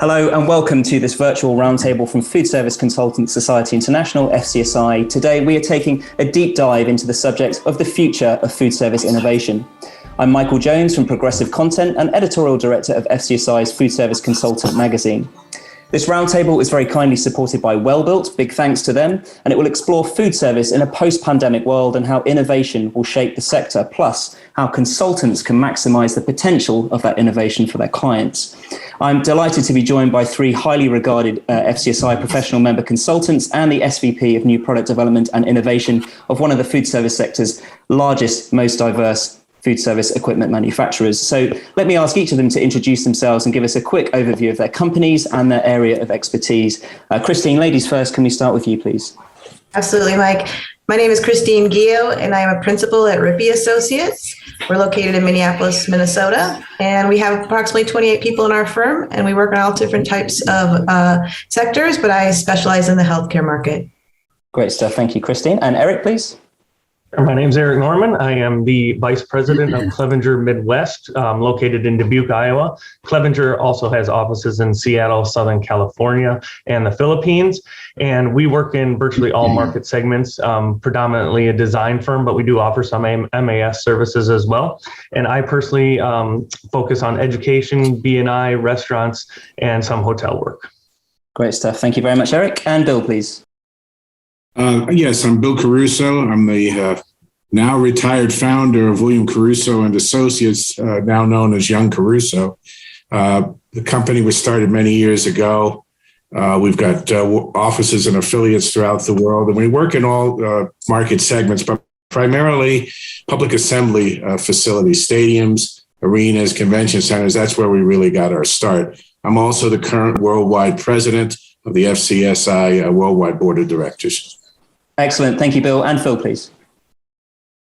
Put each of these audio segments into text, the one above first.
Hello and welcome to this virtual roundtable from Foodservice Consultants Society International, FCSI. Today we are taking a deep dive into the subject of the future of food service innovation. I'm Michael Jones from Progressive Content and editorial director of FCSI's Foodservice Consultant magazine. This roundtable is very kindly supported by Welbilt, big thanks to them, and it will explore food service in a post-pandemic world and how innovation will shape the sector, plus how consultants can maximize the potential of that innovation for their clients. I'm delighted to be joined by three highly regarded FCSI professional member consultants and the SVP of New Product Development and Innovation of one of the food service sector's largest, most diverse food service equipment manufacturers. So let me ask each of them to introduce themselves and give us a quick overview of their companies and their area of expertise. Christine, ladies first, can we start with you, please? Absolutely, Mike. My name is Christine Guyott, and I am a principal at Rippe Associates. We're located in Minneapolis, Minnesota, and we have approximately 28 people in our firm, and we work on all different types of sectors, but I specialize in the healthcare market. Great stuff. Thank you, Christine. And Eric, please. My name is Eric Norman. I am the Vice President of Clevenger Midwest, located in Dubuque, Iowa. Clevenger also has offices in Seattle, Southern California, and the Philippines. And we work in virtually all market segments, predominantly a design firm, but we do offer some MAS services as well. And I personally focus on education, B&I, restaurants, and some hotel work. Great stuff. Thank you very much, Eric. And Bill, please. Yes, I'm Bill Caruso. I'm the now retired founder of William Caruso and Associates, now known as Young Caruso. The company was started many years ago. We've got offices and affiliates throughout the world, and we work in all market segments, but primarily public assembly facilities, stadiums, arenas, convention centers. That's where we really got our start. I'm also the current worldwide president of the FCSI Worldwide Board of Directors. Excellent. Thank you, Bill. And Phil, please.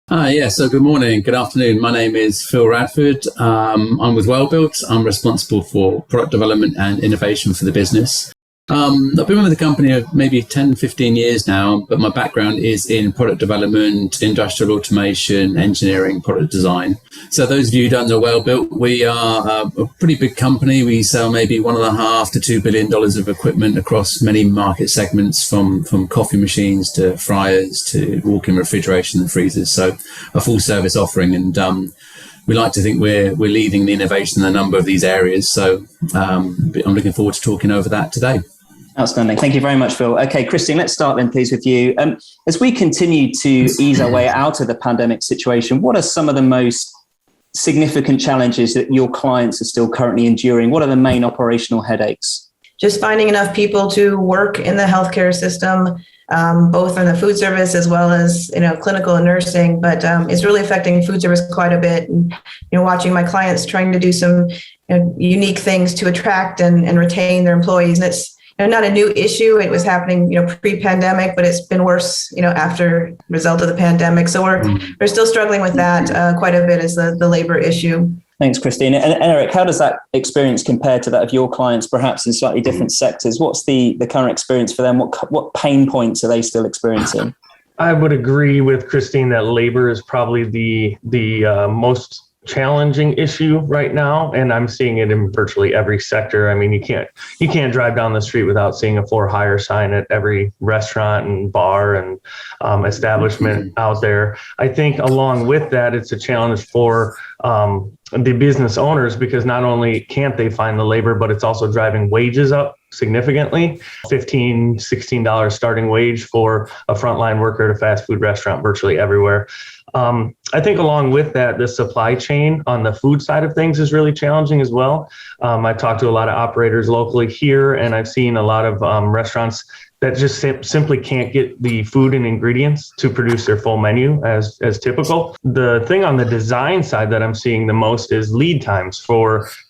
So good morning, good afternoon. My name is Phil Radford. I'm with Welbilt. I'm responsible for product development and innovation for the business. I've been with the company maybe 10, 15 years now, but my background is in product development, industrial automation, engineering, product design. So those of you who don't know Welbilt, we are a pretty big company. We sell maybe $1.5 to $2 billion of equipment across many market segments, from coffee machines to fryers to walk-in refrigeration and freezers. So a full service offering, and we like to think we're leading the innovation in a number of these areas. So I'm looking forward to talking over that today. Outstanding. Thank you very much, Phil. Okay, Christine, let's start then, please, with you. As we continue to ease our way out of the pandemic situation, what are some of the most significant challenges that your clients are still currently enduring? What are the main operational headaches? Just finding enough people to work in the healthcare system, both in the food service as well as clinical and nursing. But it's really affecting food service quite a bit. And watching my clients trying to do some unique things to attract and retain their employees, and it's not a new issue. It was happening, pre-pandemic, but it's been worse, after result of the pandemic. So we're still struggling with that quite a bit as the labor issue. Thanks, Christine. And Eric, how does that experience compare to that of your clients, perhaps in slightly different sectors? What's the current experience for them? What pain points are they still experiencing? I would agree with Christine that labor is probably the most challenging issue right now, and I'm seeing it in virtually every sector. I mean, you can't drive down the street without seeing a for hire sign at every restaurant and bar and establishment out there. I think along with that, it's a challenge for the business owners, because not only can't they find the labor, but it's also driving wages up significantly. $15, $16 starting wage for a frontline worker at a fast food restaurant virtually everywhere. I think along with that, the supply chain on the food side of things is really challenging as well. I've talked to a lot of operators locally here, and I've seen a lot of restaurants that just simply can't get the food and ingredients to produce their full menu as typical. The thing on the design side that I'm seeing the most is lead times.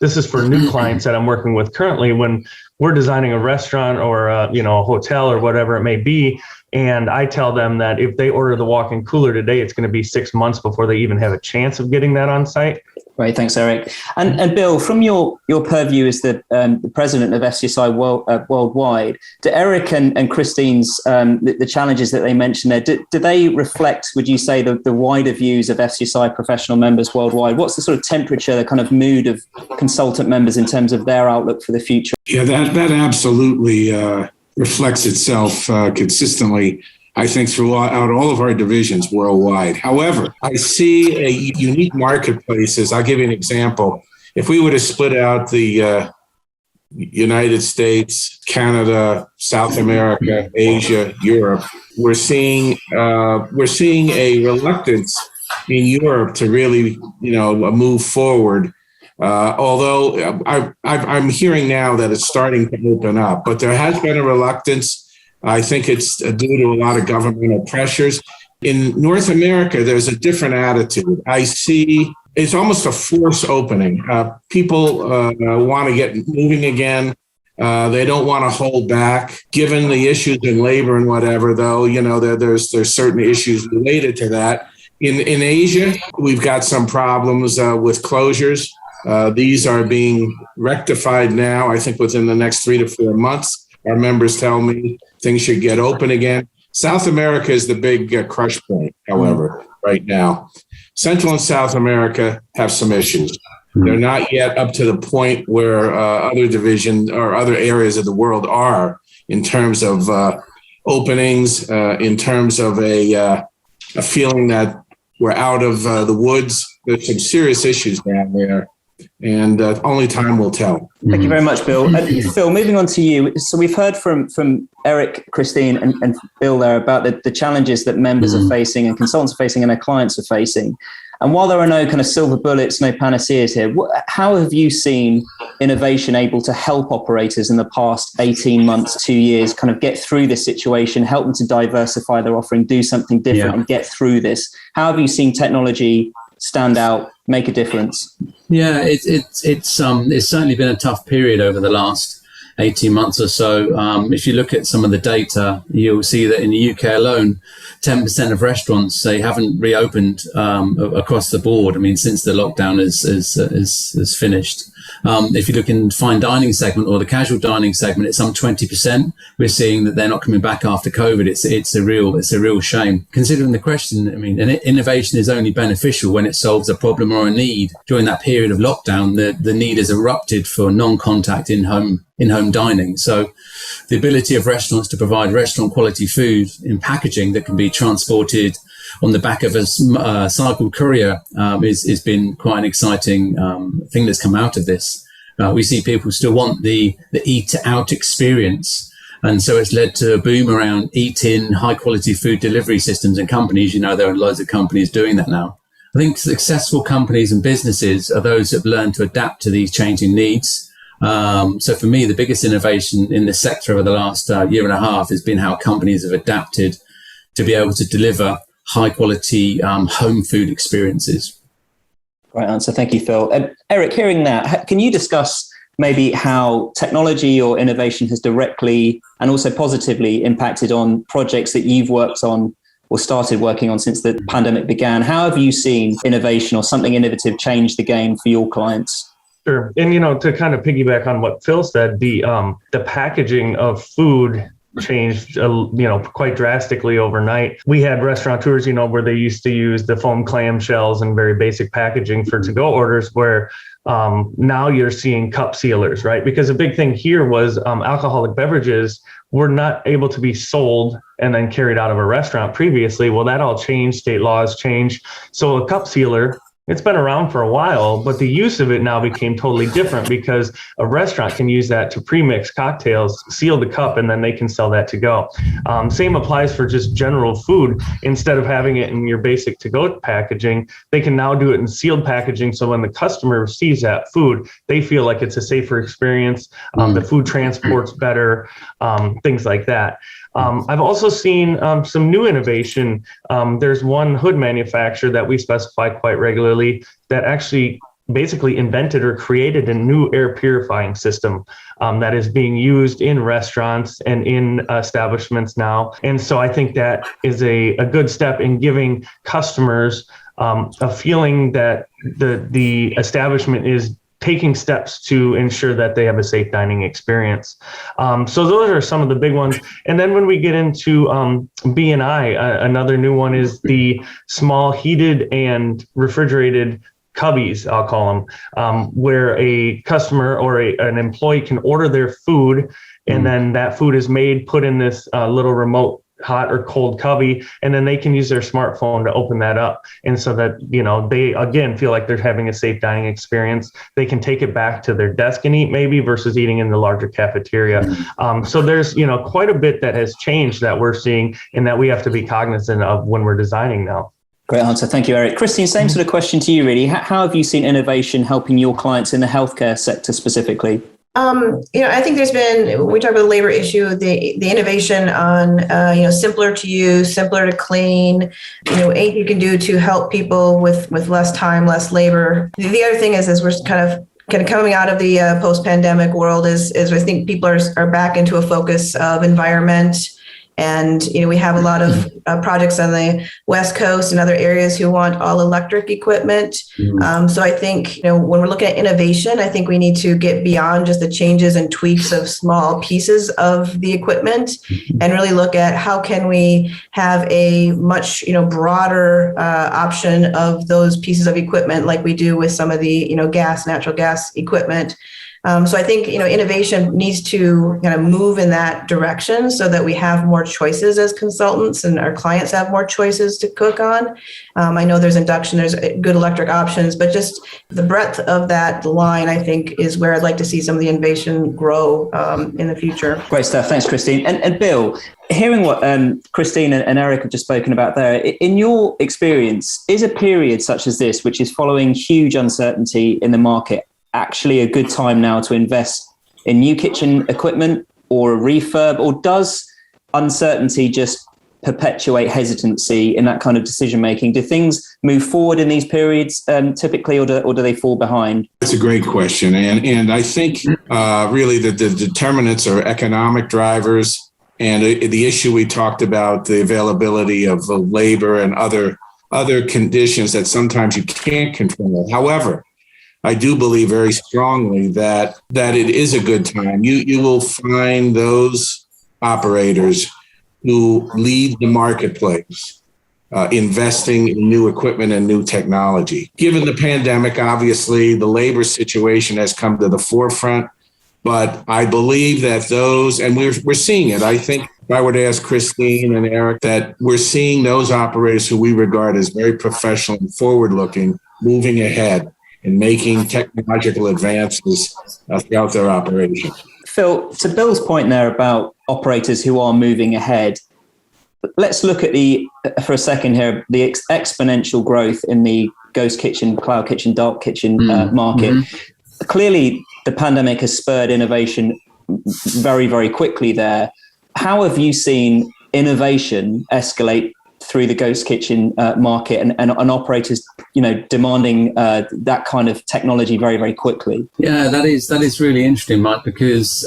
This is for new clients that I'm working with currently. When we're designing a restaurant or a hotel or whatever it may be, and I tell them that if they order the walk-in cooler today, it's going to be 6 months before they even have a chance of getting that on site. Great, thanks, Eric. And Bill, from your purview as the president of FCSI worldwide, do Eric and Christine's the challenges that they mentioned there, do they reflect, would you say, the wider views of FCSI professional members worldwide? What's the sort of temperature, the kind of mood of consultant members in terms of their outlook for the future? Yeah, that absolutely reflects itself consistently, I think, throughout all of our divisions worldwide. However, I see a unique marketplaces. I'll give you an example. If we were to split out the United States, Canada, South America, Asia, Europe, we're seeing a reluctance in Europe to really, move forward. Although I'm hearing now that it's starting to open up, but there has been a reluctance. I think it's due to a lot of governmental pressures. In North America, there's a different attitude. I see it's almost a forced opening. People want to get moving again. They don't want to hold back. Given the issues in labor and whatever, though, there's certain issues related to that. In Asia, we've got some problems with closures. These are being rectified now, I think within the next 3 to 4 months. Our members tell me things should get open again. South America is the big crush point, however, right now. Central and South America have some issues. They're not yet up to the point where other divisions or other areas of the world are in terms of openings, in terms of a feeling that we're out of the woods. There's some serious issues down there. And only time will tell. Thank you very much, Bill. Phil, moving on to you. So we've heard from Eric, Christine, and Bill there about the challenges that members are facing and consultants are facing and their clients are facing. And while there are no kind of silver bullets, no panaceas here, how have you seen innovation able to help operators in the past 18 months, 2 years, kind of get through this situation, help them to diversify their offering, do something different and get through this? How have you seen technology stand out, make a difference? Yeah, it's certainly been a tough period over the last 18 months or so. If you look at some of the data, you'll see that in the UK alone, 10% of restaurants, they haven't reopened across the board. I mean, since the lockdown is finished. If you look in fine dining segment or the casual dining segment, it's some 20%. We're seeing that they're not coming back after COVID. It's a real shame. Considering the question, I mean, innovation is only beneficial when it solves a problem or a need. During that period of lockdown, the need has erupted for non-contact in-home dining. So the ability of restaurants to provide restaurant quality food in packaging that can be transported on the back of a cycled courier has been quite an exciting thing that's come out of this. We see people still want the eat out experience. And so it's led to a boom around eat-in, high-quality food delivery systems and companies. There are loads of companies doing that now. I think successful companies and businesses are those that have learned to adapt to these changing needs. So for me, the biggest innovation in this sector over the last year and a half has been how companies have adapted to be able to deliver high-quality home food experiences. Great answer. Thank you, Phil. Eric, hearing that, can you discuss maybe how technology or innovation has directly and also positively impacted on projects that you've worked on or started working on since the pandemic began? How have you seen innovation or something innovative change the game for your clients? Sure. And, to kind of piggyback on what Phil said, the packaging of food changed, quite drastically overnight. We had restaurateurs, where they used to use the foam clam shells and very basic packaging for to-go orders, where now you're seeing cup sealers, right? Because a big thing here was alcoholic beverages were not able to be sold and then carried out of a restaurant previously. Well, that all changed. State laws changed. So a cup sealer, it's been around for a while, but the use of it now became totally different because a restaurant can use that to pre-mix cocktails, seal the cup, and then they can sell that to go. Same applies for just general food. Instead of having it in your basic to-go packaging, they can now do it in sealed packaging. So when the customer receives that food, they feel like it's a safer experience. The food transport's better, things like that. I've also seen some new innovation. There's one hood manufacturer that we specify quite regularly that actually basically invented or created a new air purifying system that is being used in restaurants and in establishments now. And so I think that is a good step in giving customers a feeling that the establishment is taking steps to ensure that they have a safe dining experience. So those are some of the big ones. And then when we get into B&I, another new one is the small heated and refrigerated cubbies, I'll call them, where a customer or an employee can order their food, and then that food is made, put in this little remote hot or cold cubby, and then they can use their smartphone to open that up. And so that, they again feel like they're having a safe dining experience. They can take it back to their desk and eat maybe versus eating in the larger cafeteria. So there's, quite a bit that has changed that we're seeing and that we have to be cognizant of when we're designing now. Great answer. Thank you, Eric. Christine, same sort of question to you, really. How have you seen innovation helping your clients in the healthcare sector specifically? I think there's been, when we talk about the labor issue, the innovation on, simpler to use, simpler to clean, anything you can do to help people with less time, less labor. The other thing is we're kind of coming out of the post-pandemic world is I think people are back into a focus of environment. And, we have a lot of projects on the West Coast and other areas who want all electric equipment. So I think, when we're looking at innovation, I think we need to get beyond just the changes and tweaks of small pieces of the equipment and really look at how can we have a much, broader option of those pieces of equipment like we do with some of the, natural gas equipment. So I think, innovation needs to kind of move in that direction so that we have more choices as consultants and our clients have more choices to cook on. I know there's induction, there's good electric options, but just the breadth of that line, I think, is where I'd like to see some of the innovation grow in the future. Great stuff. Thanks, Christine. And Bill, hearing what Christine and Eric have just spoken about there, in your experience, is a period such as this, which is following huge uncertainty in the market, actually a good time now to invest in new kitchen equipment or a refurb, or does uncertainty just perpetuate hesitancy in that kind of decision making? Do things move forward in these periods typically, or do they fall behind? That's a great question, and I think really the determinants are economic drivers, and the issue we talked about, the availability of the labor and other conditions that sometimes you can't control. However, I do believe very strongly that it is a good time. You will find those operators who lead the marketplace, investing in new equipment and new technology. Given the pandemic, obviously, the labor situation has come to the forefront, but I believe that those, and we're seeing it. I think if I were to ask Christine and Eric, that we're seeing those operators who we regard as very professional and forward-looking, moving ahead and making technological advances throughout their operation. Phil, to Bill's point there about operators who are moving ahead, let's look at for a second here, the exponential growth in the ghost kitchen, cloud kitchen, dark kitchen market. Clearly, the pandemic has spurred innovation very, very quickly there. How have you seen innovation escalate through the ghost kitchen market and operators, demanding that kind of technology very, very quickly? Yeah, that is really interesting, Mike, because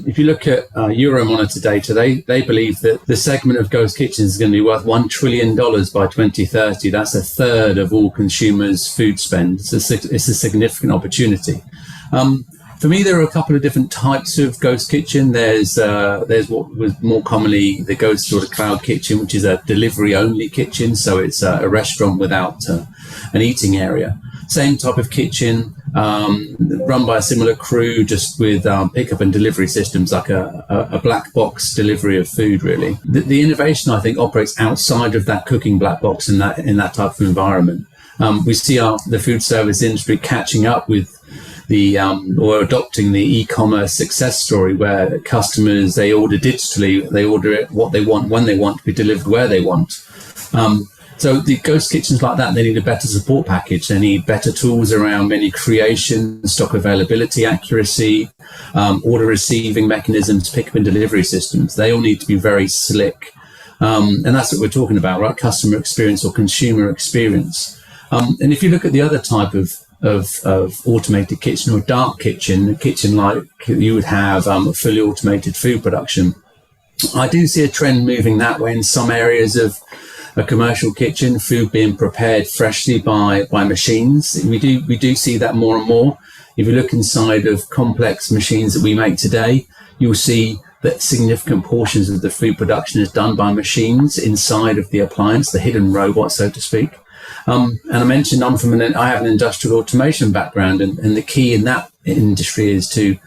if you look at Euromonitor data, they believe that the segment of ghost kitchens is going to be worth $1 trillion by 2030. That's a third of all consumers' food spend. It's a significant opportunity. For me, there are a couple of different types of ghost kitchen. There's what was more commonly the ghost sort of cloud kitchen, which is a delivery-only kitchen. So it's a restaurant without an eating area. Same type of kitchen, run by a similar crew, just with pickup and delivery systems, like a black box delivery of food, really. The innovation, I think, operates outside of that cooking black box in that type of environment. We see the food service industry catching up with or adopting the e-commerce success story, where customers, they order digitally, they order it what they want, when they want, to be delivered where they want. So the ghost kitchens like that, they need a better support package. They need better tools around menu creation, stock availability, accuracy, order receiving mechanisms, pickup and delivery systems. They all need to be very slick. And that's what we're talking about, right? Customer experience or consumer experience. And if you look at the other type of automated kitchen or dark kitchen, a kitchen like you would have fully automated food production, I do see a trend moving that way in some areas of a commercial kitchen, food being prepared freshly by machines. We do see that more and more. If you look inside of complex machines that we make today, you'll see that significant portions of the food production is done by machines inside of the appliance, the hidden robot, so to speak. And I mentioned I have an industrial automation background, and the key in that industry is to,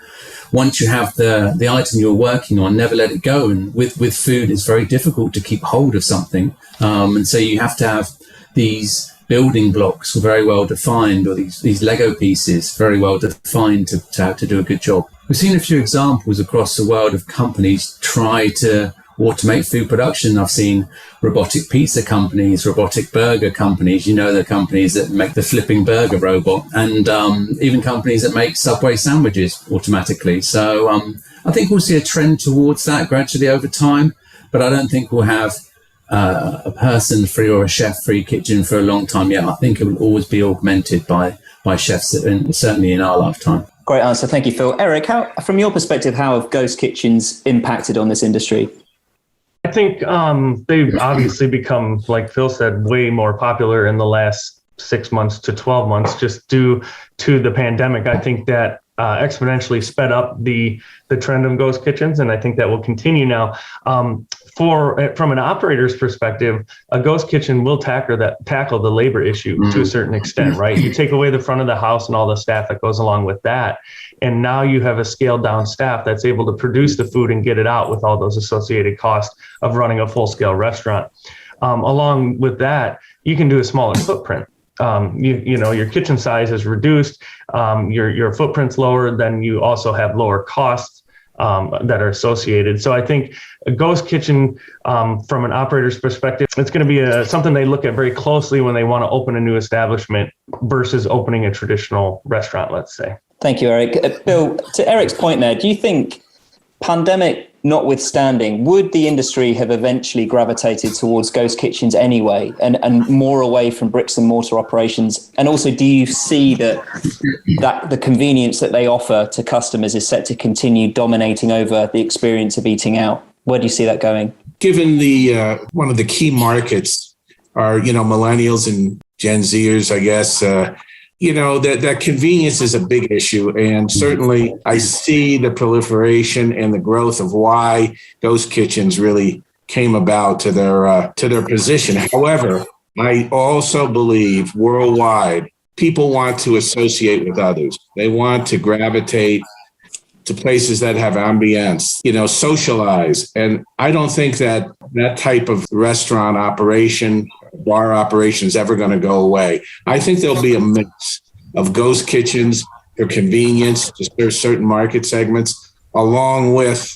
once you have the item you're working on, never let it go. And with food, it's very difficult to keep hold of something. And so you have to have these building blocks very well defined, or these Lego pieces very well defined to do a good job. We've seen a few examples across the world of companies try to automate food production. I've seen robotic pizza companies, robotic burger companies, the companies that make the flipping burger robot, and even companies that make Subway sandwiches automatically. So I think we'll see a trend towards that gradually over time, but I don't think we'll have a person-free or a chef-free kitchen for a long time yet. I think it will always be augmented by chefs, certainly in our lifetime. Great answer. Thank you, Phil. Eric, from your perspective, how have ghost kitchens impacted on this industry? I think they've obviously become, like Phil said, way more popular in the last 6 months to 12 months, just due to the pandemic. I think that exponentially sped up the trend of ghost kitchens, and I think that will continue now. From an operator's perspective, a ghost kitchen will tackle the labor issue to a certain extent, right? You take away the front of the house and all the staff that goes along with that, and now you have a scaled down staff that's able to produce the food and get it out with all those associated costs of running a full scale restaurant. Along with that, you can do a smaller footprint. Your kitchen size is reduced, your footprint's lower, then you also have lower costs that are associated. So I think a ghost kitchen, from an operator's perspective, it's going to be something they look at very closely when they want to open a new establishment versus opening a traditional restaurant, let's say. Thank you, Eric. Bill, to Eric's point there, do you think, pandemic notwithstanding, would the industry have eventually gravitated towards ghost kitchens anyway, and more away from bricks and mortar operations? And also, do you see that the convenience that they offer to customers is set to continue dominating over the experience of eating out? Where do you see that going? Given the one of the key markets are, millennials and Gen Zers, I guess, that convenience is a big issue. And certainly I see the proliferation and the growth of why ghost kitchens really came about to their position. However, I also believe worldwide, people want to associate with others. They want to gravitate to places that have ambience, socialize. And I don't think that type of restaurant operation, bar operation is ever going to go away. I think there'll be a mix of ghost kitchens for convenience to serve certain market segments, along with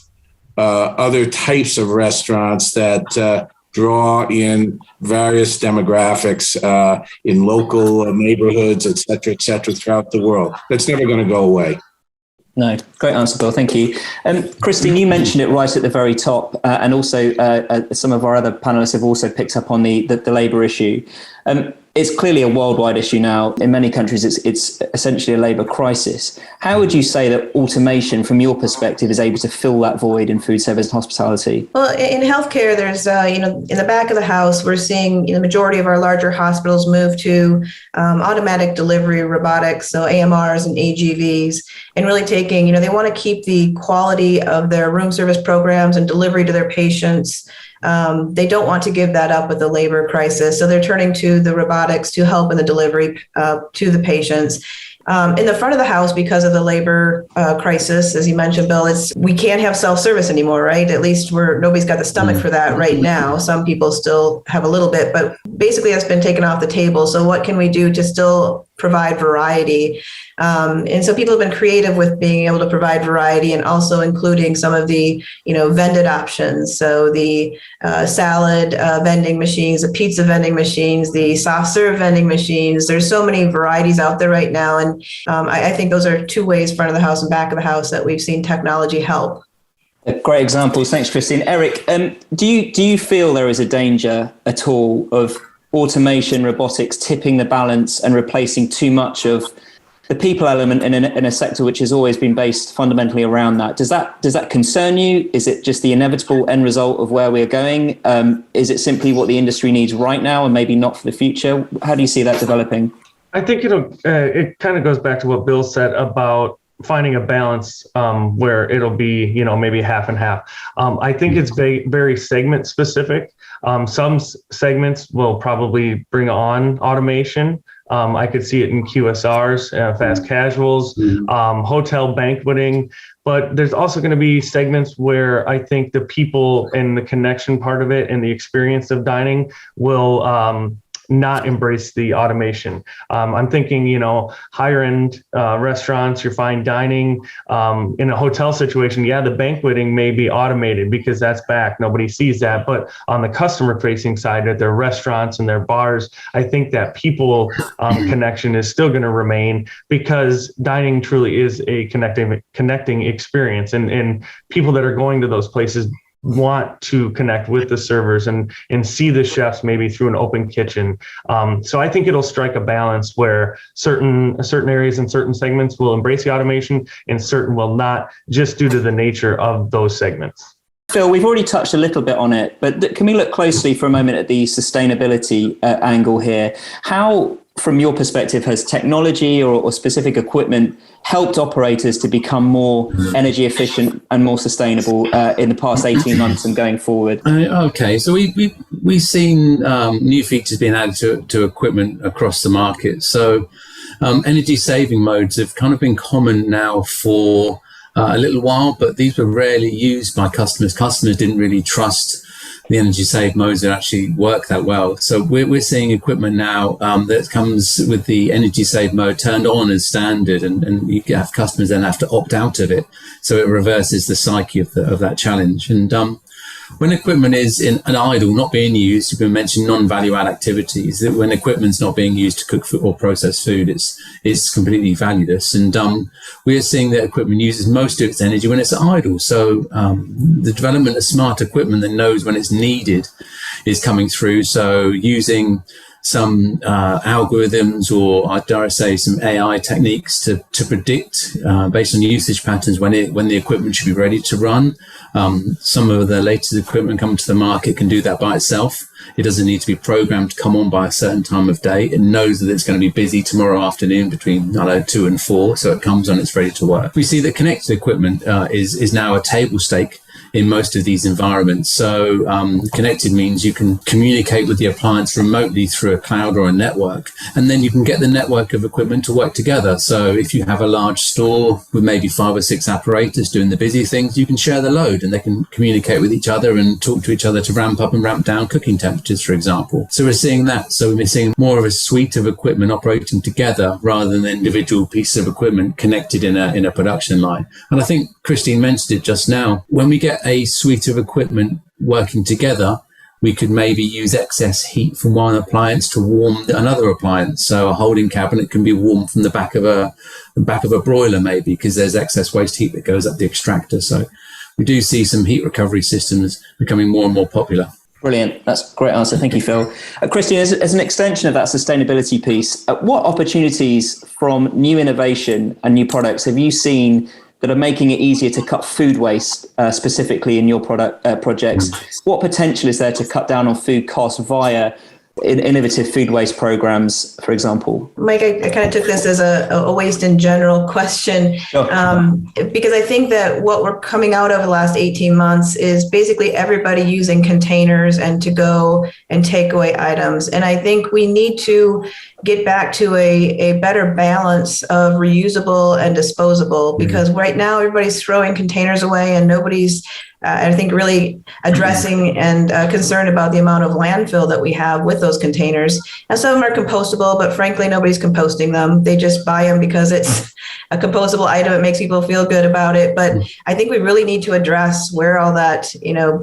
other types of restaurants that draw in various demographics in local neighborhoods, et cetera, throughout the world. That's never going to go away. No, great answer, Bill. Thank you. Christine, you mentioned it right at the very top, and also some of our other panelists have also picked up on the labour issue. It's clearly a worldwide issue now. In many countries, it's essentially a labour crisis. How would you say that automation, from your perspective, is able to fill that void in food service and hospitality? Well, in healthcare, there's, in the back of the house, we're seeing the majority of our larger hospitals move to automatic delivery robotics, so AMRs and AGVs, and really taking, they want to keep the quality of their room service programs and delivery to their patients. They don't want to give that up with the labor crisis. So they're turning to the robotics to help in the delivery to the patients. In the front of the house, because of the labor crisis, as you mentioned, Bill, we can't have self-service anymore, right? At least nobody's got the stomach for that right now. Some people still have a little bit, but basically that's been taken off the table. So what can we do to still provide variety? And so people have been creative with being able to provide variety, and also including some of the, vended options. So the salad vending machines, the pizza vending machines, the soft serve vending machines. There's so many varieties out there right now. And I think those are two ways, front of the house and back of the house, that we've seen technology help. Great examples. Thanks, Christine. Eric, do you feel there is a danger at all of automation, robotics tipping the balance and replacing too much of the people element in a sector which has always been based fundamentally around that. Does that concern you? Is it just the inevitable end result of where we're going? Is it simply what the industry needs right now and maybe not for the future? How do you see that developing? I think it kind of goes back to what Bill said about finding a balance where it'll be, maybe half and half. I think it's very segment specific. Some segments will probably bring on automation. I could see it in QSRs, fast casuals, hotel banqueting, but there's also going to be segments where I think the people and the connection part of it and the experience of dining will not embrace the automation. I'm thinking, higher end restaurants, your fine dining, in a hotel situation. Yeah, the banqueting may be automated because that's back. Nobody sees that. But on the customer facing side at their restaurants and their bars, I think that people connection is still going to remain, because dining truly is a connecting experience. And people that are going to those places want to connect with the servers and see the chefs maybe through an open kitchen. So I think it'll strike a balance where certain areas and certain segments will embrace the automation and certain will not, just due to the nature of those segments. Phil, we've already touched a little bit on it, but can we look closely for a moment at the sustainability angle here? How, from your perspective, has technology or specific equipment helped operators to become more energy efficient and more sustainable in the past 18 months and going forward? Okay, so we've seen new features being added to equipment across the market. So energy saving modes have kind of been common now for a little while, but these were rarely used by customers. Customers didn't really trust the energy save modes that actually work that well. So we're seeing equipment now that comes with the energy save mode turned on as standard, and you have customers then have to opt out of it. So it reverses the psyche of that challenge. And when equipment is in an idle, not being used, you've been mentioning non-value add activities, that when equipment's not being used to cook food or process food, it's completely valueless. And we are seeing that equipment uses most of its energy when it's idle. So the development of smart equipment that knows when it's needed is coming through. So using some algorithms, or I dare say some AI techniques to predict based on usage patterns when the equipment should be ready to run. Some of the latest equipment coming to the market can do that by itself. It doesn't need to be programmed to come on by a certain time of day. It knows that it's going to be busy tomorrow afternoon between 2 and 4, so it comes on, it's ready to work. We see that connected equipment is now a table stake in most of these environments. So connected means you can communicate with the appliance remotely through a cloud or a network, and then you can get the network of equipment to work together. So if you have a large store with maybe 5 or 6 operators doing the busy things, you can share the load and they can communicate with each other and talk to each other to ramp up and ramp down cooking temperatures, for example. So we're seeing that. So we're seeing more of a suite of equipment operating together rather than individual pieces of equipment connected in a production line. And I think Christine mentioned it just now. When we get a suite of equipment working together, we could maybe use excess heat from one appliance to warm another appliance. So a holding cabinet can be warmed from the back of a broiler, maybe, because there's excess waste heat that goes up the extractor. So we do see some heat recovery systems becoming more and more popular. Brilliant. That's a great answer. Thank you, Phil. Christine, as an extension of that sustainability piece, what opportunities from new innovation and new products have you seen that are making it easier to cut food waste, specifically in your projects? What potential is there to cut down on food costs via innovative food waste programs, for example? Mike, I kind of took this as a waste in general question, Sure. Because I think that what we're coming out of the last 18 months is basically everybody using containers and to go and take away items. And I think we need to get back to a better balance of reusable and disposable, because right now everybody's throwing containers away and nobody's I think really addressing and concerned about the amount of landfill that we have with those containers. And some of them are compostable, but frankly, nobody's composting them. They just buy them because it's a compostable item. It makes people feel good about it. But I think we really need to address where all that,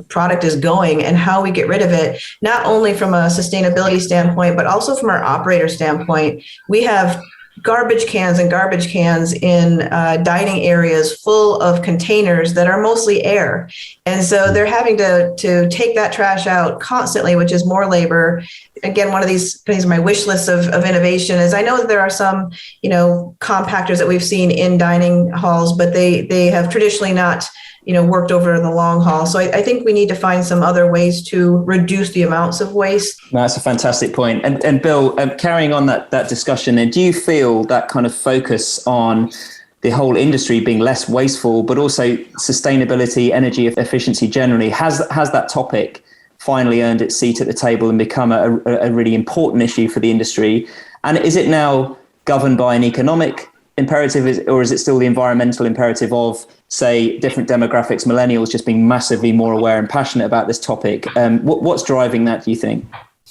product is going and how we get rid of it, not only from a sustainability standpoint, but also from our operator standpoint. We have garbage cans and garbage cans in dining areas full of containers that are mostly air. And so they're having to take that trash out constantly, which is more labor. Again, one of these things on my wish list of innovation is I know that there are some, compactors that we've seen in dining halls, but they have traditionally not, worked over the long haul. So I think we need to find some other ways to reduce the amounts of waste. No, that's a fantastic point. And Bill, carrying on that discussion, and do you feel that kind of focus on the whole industry being less wasteful, but also sustainability, energy efficiency generally, has that topic finally earned its seat at the table and become a really important issue for the industry? And is it now governed by an economic imperative, or is it still the environmental imperative of, say, different demographics, millennials just being massively more aware and passionate about this topic? What's driving that, do you think?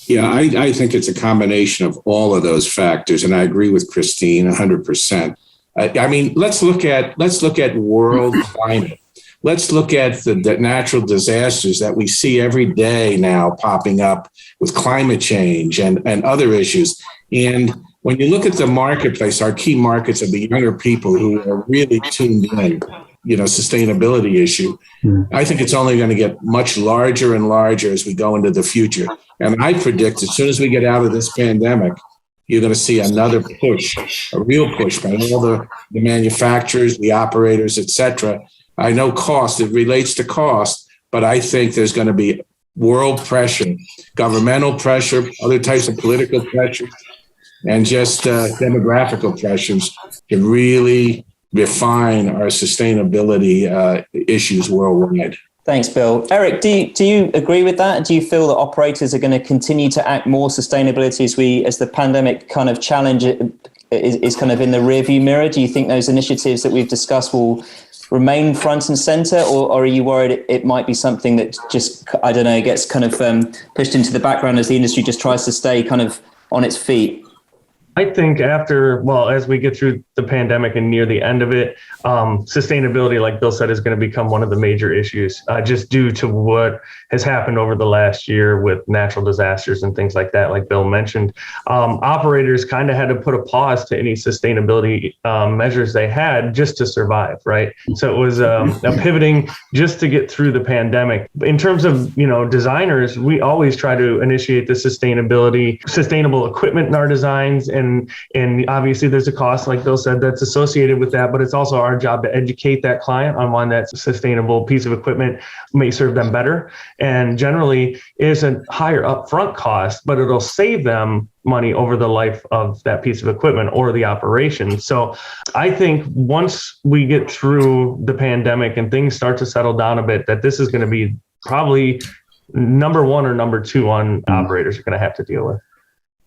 Yeah, I think it's a combination of all of those factors, and I agree with Christine 100%. I mean, let's look at world climate. Let's look at the natural disasters that we see every day now popping up with climate change and other issues. And when you look at the marketplace, our key markets of the younger people who are really tuned in, sustainability issue, I think it's only going to get much larger and larger as we go into the future. And I predict as soon as we get out of this pandemic, you're going to see another push, a real push by all the manufacturers, the operators, et cetera. I know cost, it relates to cost, but I think there's going to be world pressure, governmental pressure, other types of political pressure, and just demographical pressures to really refine our sustainability issues worldwide. Thanks, Bill. Eric, do you agree with that? Do you feel that operators are going to continue to act more sustainability as the pandemic kind of challenge is kind of in the rearview mirror? Do you think those initiatives that we've discussed will remain front and center, or are you worried it might be something that just, I don't know, gets kind of pushed into the background as the industry just tries to stay kind of on its feet? I think as we get through the pandemic and near the end of it, sustainability, like Bill said, is going to become one of the major issues, just due to what has happened over the last year with natural disasters and things like that, like Bill mentioned. Operators kind of had to put a pause to any sustainability measures they had just to survive, right? So it was a pivoting just to get through the pandemic. In terms of, designers, we always try to initiate the sustainable equipment in our designs. And obviously there's a cost, like Bill said, that's associated with that, but it's also our job to educate that client on one that's sustainable piece of equipment may serve them better. And generally is a higher upfront cost, but it'll save them money over the life of that piece of equipment or the operation. So I think once we get through the pandemic and things start to settle down a bit, that this is going to be probably number one or number two on operators are going to have to deal with.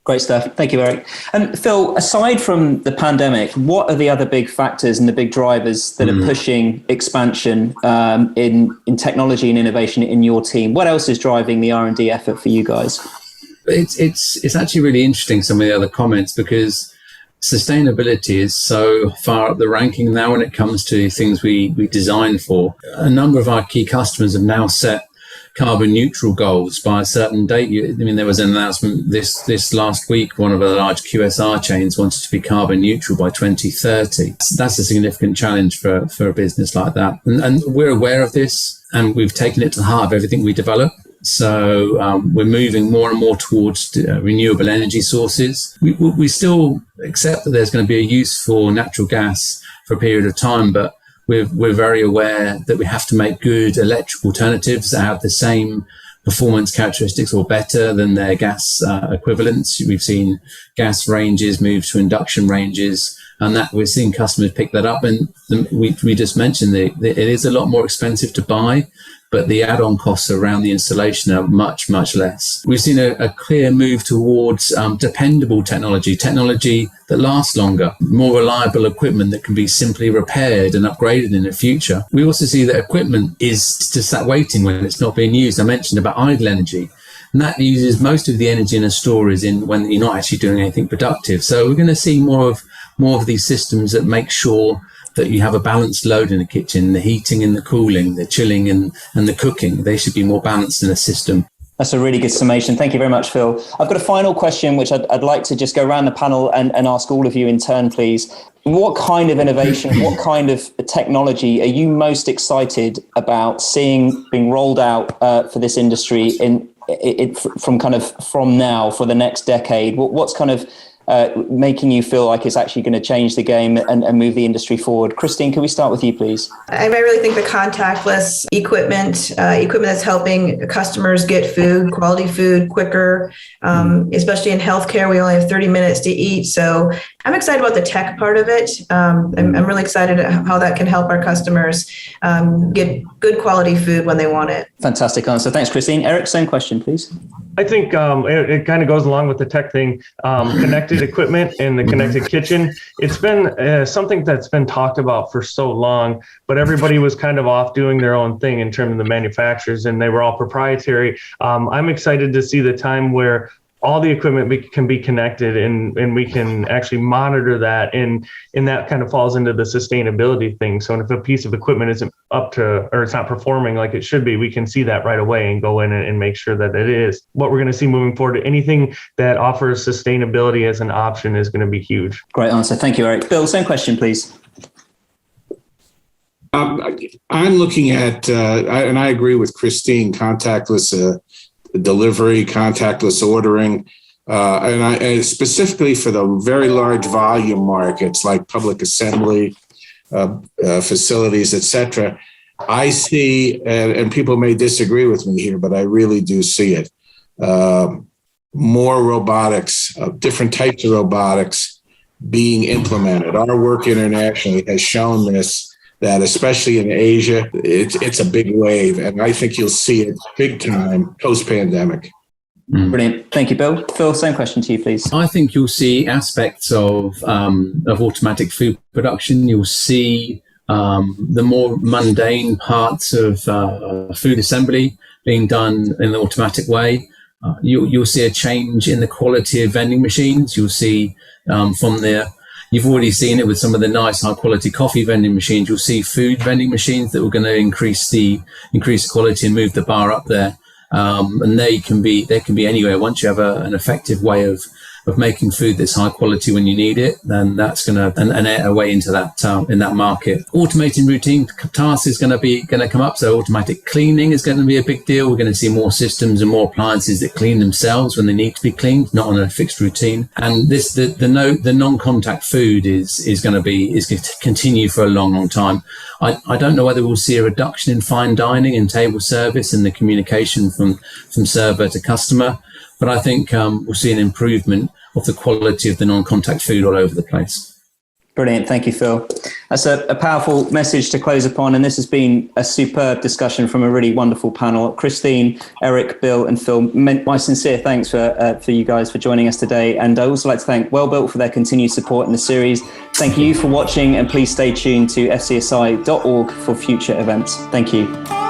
Great stuff. Thank you, Eric. And Phil, aside from the pandemic, what are the other big factors and the big drivers that are pushing expansion in technology and innovation in your team? What else is driving the R&D effort for you guys? It's actually really interesting, some of the other comments, because sustainability is so far up the ranking now when it comes to things we design for. A number of our key customers have now set carbon neutral goals by a certain date. There was an announcement this last week. One of the large QSR chains wanted to be carbon neutral by 2030. That's a significant challenge for a business like that. And we're aware of this, and we've taken it to the heart of everything we develop. So we're moving more and more towards renewable energy sources. We still accept that there's going to be a use for natural gas for a period of time, but we're very aware that we have to make good electric alternatives that have the same performance characteristics or better than their gas equivalents. We've seen gas ranges move to induction ranges, and that we're seeing customers pick that up. And we just mentioned that it is a lot more expensive to buy, but the add-on costs around the installation are much, much less. We've seen a clear move towards dependable technology that lasts longer, more reliable equipment that can be simply repaired and upgraded in the future. We also see that equipment is just sat waiting when it's not being used. I mentioned about idle energy, and that uses most of the energy in a store is in when you're not actually doing anything productive. So we're going to see more of these systems that make sure that you have a balanced load in the kitchen, the heating and the cooling, the chilling and the cooking. They should be more balanced in a system. That's a really good summation. Thank you very much, Phil. I've got a final question, which I'd like to just go around the panel and ask all of you in turn, please. What kind of innovation, what kind of technology are you most excited about seeing being rolled out for this industry from now for the next decade? What's kind of making you feel like it's actually going to change the game and move the industry forward? Christine, can we start with you, please? I really think the contactless equipment that's helping customers get food, quality food quicker, especially in healthcare. We only have 30 minutes to eat. So I'm excited about the tech part of it. I'm really excited at how that can help our customers get good quality food when they want it. Fantastic answer. Thanks, Christine. Eric, same question, please. I think it kind of goes along with the tech thing, connected equipment and the connected kitchen. It's been something that's been talked about for so long, but everybody was kind of off doing their own thing in terms of the manufacturers, and they were all proprietary. I'm excited to see the time where all the equipment can be connected and we can actually monitor that, and that kind of falls into the sustainability thing. So if a piece of equipment isn't up to, or it's not performing like it should be, we can see that right away and go in and make sure that it is. What we're going to see moving forward, anything that offers sustainability as an option is going to be huge. Great answer. Thank you, Eric. Bill, same question, please. I'm looking at, and I agree with Christine, contactless delivery, contactless ordering, and specifically for the very large volume markets like public assembly facilities, etc. I see, and people may disagree with me here, but I really do see it. More robotics, different types of robotics being implemented. Our work internationally has shown this, that especially in Asia, it's a big wave, and I think you'll see it big time post-pandemic. Brilliant. Thank you, Bill. Phil, same question to you, please. I think you'll see aspects of automatic food production. You'll see the more mundane parts of food assembly being done in an automatic way. You'll see a change in the quality of vending machines. You'll see from there. You've already seen it with some of the nice high quality coffee vending machines. You'll see food vending machines that are going to increase the quality and move the bar up there. And they can be anywhere. Once you have an effective way of making food that's high quality when you need it, then that's going to and a way into that in that market. Automating routine tasks is going to come up. So automatic cleaning is going to be a big deal. We're going to see more systems and more appliances that clean themselves when they need to be cleaned, not on a fixed routine. And the non-contact food is going to continue for a long time. I don't know whether we'll see a reduction in fine dining and table service and the communication from server to customer, but I think we'll see an improvement of the quality of the non-contact food all over the place. Brilliant. Thank you, Phil. That's a powerful message to close upon. And this has been a superb discussion from a really wonderful panel. Christine, Eric, Bill, and Phil, my sincere thanks for you guys for joining us today. And I also like to thank Welbilt for their continued support in the series. Thank you for watching, and please stay tuned to FCSI.org for future events. Thank you.